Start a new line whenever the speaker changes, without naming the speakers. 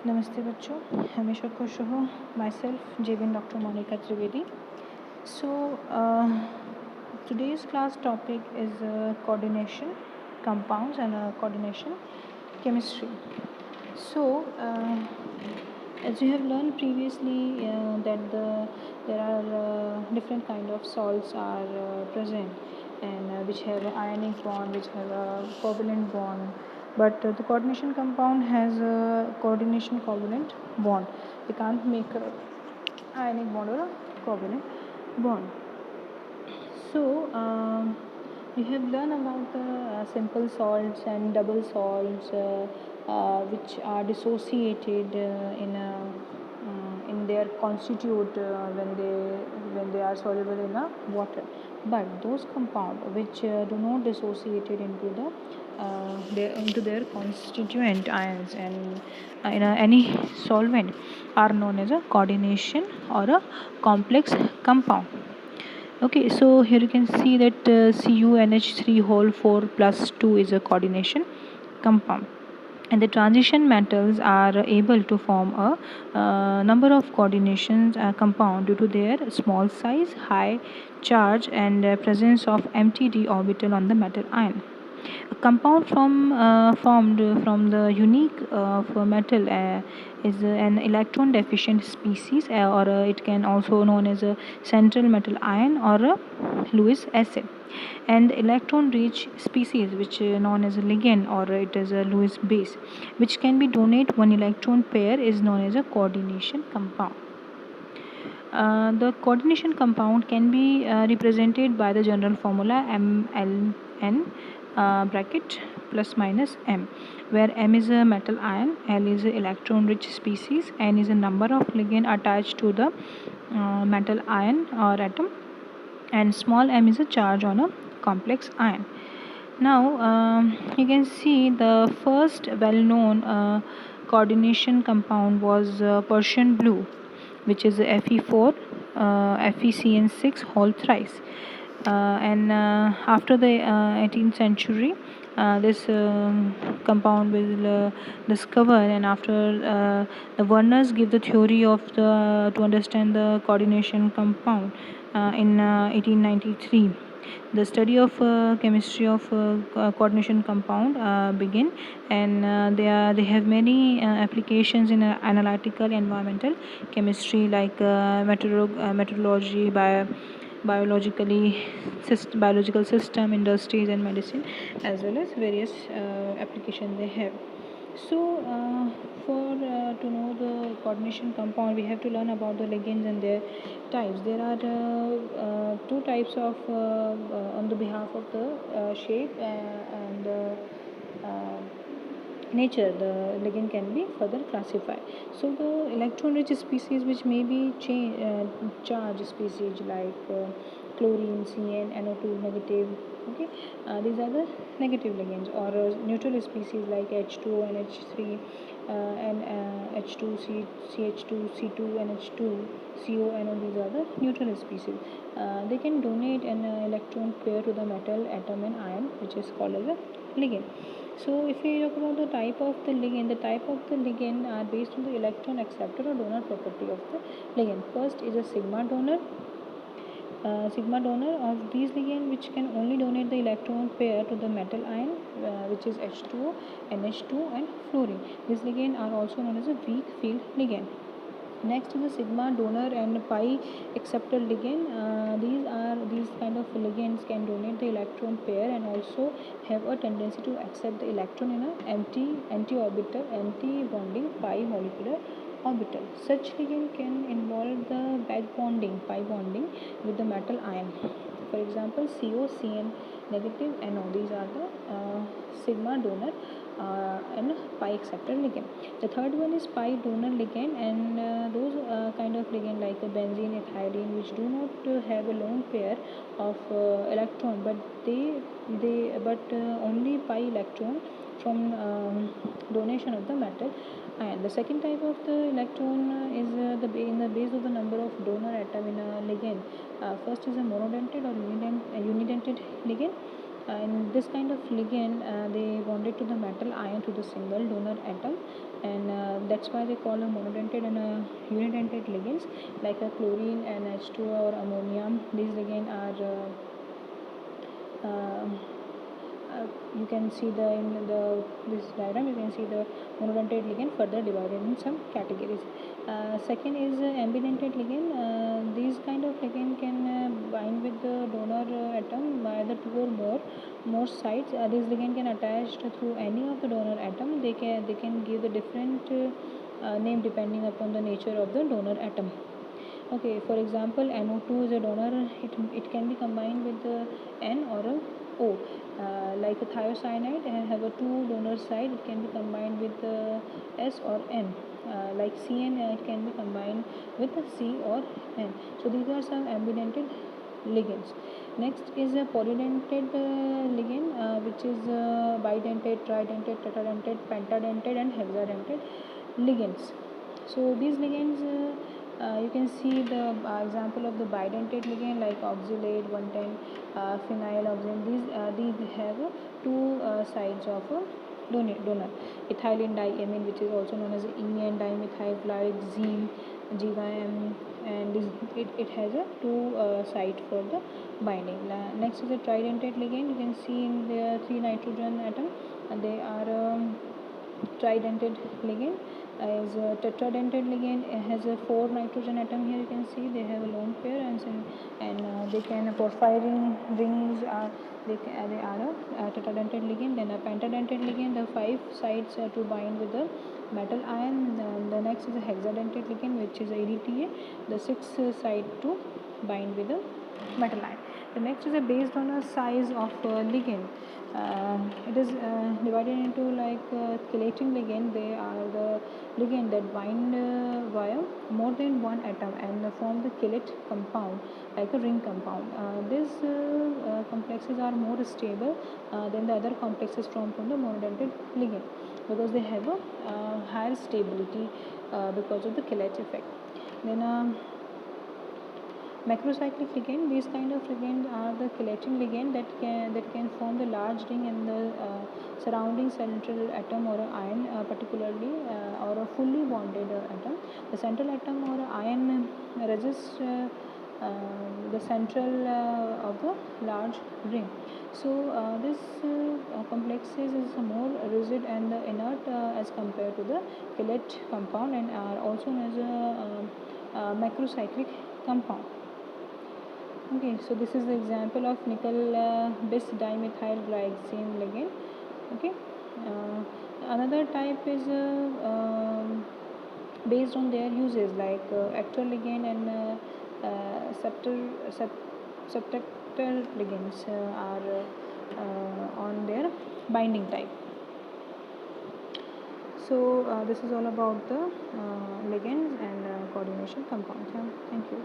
नमस्ते बच्चों, हमेशा खुश रहो। माई सेल्फ जेबिन doctor Monika Trivedi. So today's class topic is coordination, compounds and coordination chemistry. So as you have learned previously that there are different kind of salts are present and which have an ionic bond, which have a covalent bond, but the coordination compound has a coordination covalent bond. We can't make a ionic bond or a covalent bond. So we have learned about the simple salts and double salts which are dissociated in their constitute when they are soluble in a water. But those compounds which do not dissociated into into their constituent ions and in any solvent are known as a coordination or a complex compound. Okay, so here you can see that CuNH3 whole 4 plus 2 is a coordination compound, and the transition metals are able to form a number of coordinations compound due to their small size, high charge, and presence of empty d orbital on the metal ion. A compound formed from the unique of a metal is an electron deficient species, or it can also known as a central metal ion or a Lewis acid. And electron rich species, which known as a ligand or it is a Lewis base, which can be donate one electron pair, is known as a coordination compound. The coordination compound can be represented by the general formula MLN bracket plus minus M, where M is a metal ion, L is an electron rich species, N is a number of ligand attached to the metal ion or atom, and small m is a charge on a complex ion. Now you can see the first well-known coordination compound was Persian blue, which is Fe4 FeCN6 whole thrice. And after the 18th century, this compound will discover, and after the Werners give the theory of the to understand the coordination compound in 1893. The study of chemistry of coordination compound begin, and they have many applications in analytical environmental chemistry like meteorology, biological system, industries and medicine, as well as various applications they have. So for to know the coordination compound, we have to learn about the ligands and their types. There are two types of on the behalf of the shape and nature the ligand can be further classified. So the electron rich species which may be charged species like chlorine, Cn, NO2 negative. Okay, these are the negative ligands, or neutral species like H2O, NH3 and H2 CH2 C2 NH2 CONO. These are the neutral species. They can donate an electron pair to the metal atom and ion, which is called as a ligand. So if we talk about the type of the ligand are based on the electron acceptor or donor property of the ligand. First is a sigma donor of these ligand, which can only donate the electron pair to the metal ion, which is H2O, NH2 and fluorine. These ligand are also known as a weak field ligand. Next is the sigma donor and pi acceptor ligand. These kind of ligands can donate the electron pair and also have a tendency to accept the electron in a empty orbital, empty bonding pi molecular orbital. Such ligand can involve the back bonding, pi bonding with the metal ion. For example, CO, Cn negative, NO. These are the sigma donor and pi acceptor ligand. The third one is pi donor ligand, and those kind of ligand like benzene, ethylene, which do not have a lone pair of electron, but only pi electron from donation of the metal ion. The second type of the electron is in the base of the number of donor atom in a ligand. First is a monodentate or unidentate ligand. In this kind of ligand, they bonded to the metal ion to the single donor atom, and that's why they call a monodentate and a unidentate ligands, like a chlorine and H2O or ammonia. These ligands are uh, uh, you can see the in the this diagram you can see the monodentate ligand further divided in some categories. Second is ambidentate ligand. These kind of ligand can bind with the donor atom by the two or more sites. These ligand can attach through any of the donor atom. They can give the different name depending upon the nature of the donor atom. Okay, for example, NO2 is a donor. It can be combined with N or a O. Like a thiocyanide have a two donor side. It can be combined with S or N. Like CN, it can be combined with C or N. So these are some ambidentate ligands. Next is a polydentate ligand, which is bidentate, tridentate, tetradentate, pentadentate, and hexadentate ligands. So these ligands, you can see the example of the bidentate ligand like oxalate, 110, phenyloxime. These have two sides of a donor. Ethylene diamine, which is also known as EN dimethylglycine, GYM, and it has a two side for the binding. Next is a tridentate ligand. You can see in the three nitrogen atom, and they are tridentate ligand. As a tetradentate ligand, it has a four nitrogen atom. Here you can see they have a lone pair, and they can porphyrin rings are they are a tetradentate ligand. Then a pentadentate ligand, the five sides to bind with the metal ion. The next is a hexadentate ligand, which is ADTA, the sixth side to bind with the metal ion. The next is based on a size of ligand. It is divided into like chelating ligand. They are the ligand that bind via more than one atom and form the chelate compound, like a ring compound. These complexes are more stable than the other complexes from the monodentate ligand, because they have a higher stability because of the chelate effect. Then macrocyclic ligand, these kind of ligands are the chelating ligand that can form the large ring in the surrounding central atom or ion, particularly or a fully bonded atom. The central atom or ion resists the central of the large ring. So this complexes is more rigid and inert as compared to the chelate compound, and are also known as a macrocyclic compound. Okay, so this is the example of nickel bis dimethylglycine ligand. Okay, another type is based on their uses, like actor ligand and subtractor ligands are on their binding type. So this is all about the ligands and coordination compounds. Yeah, thank you.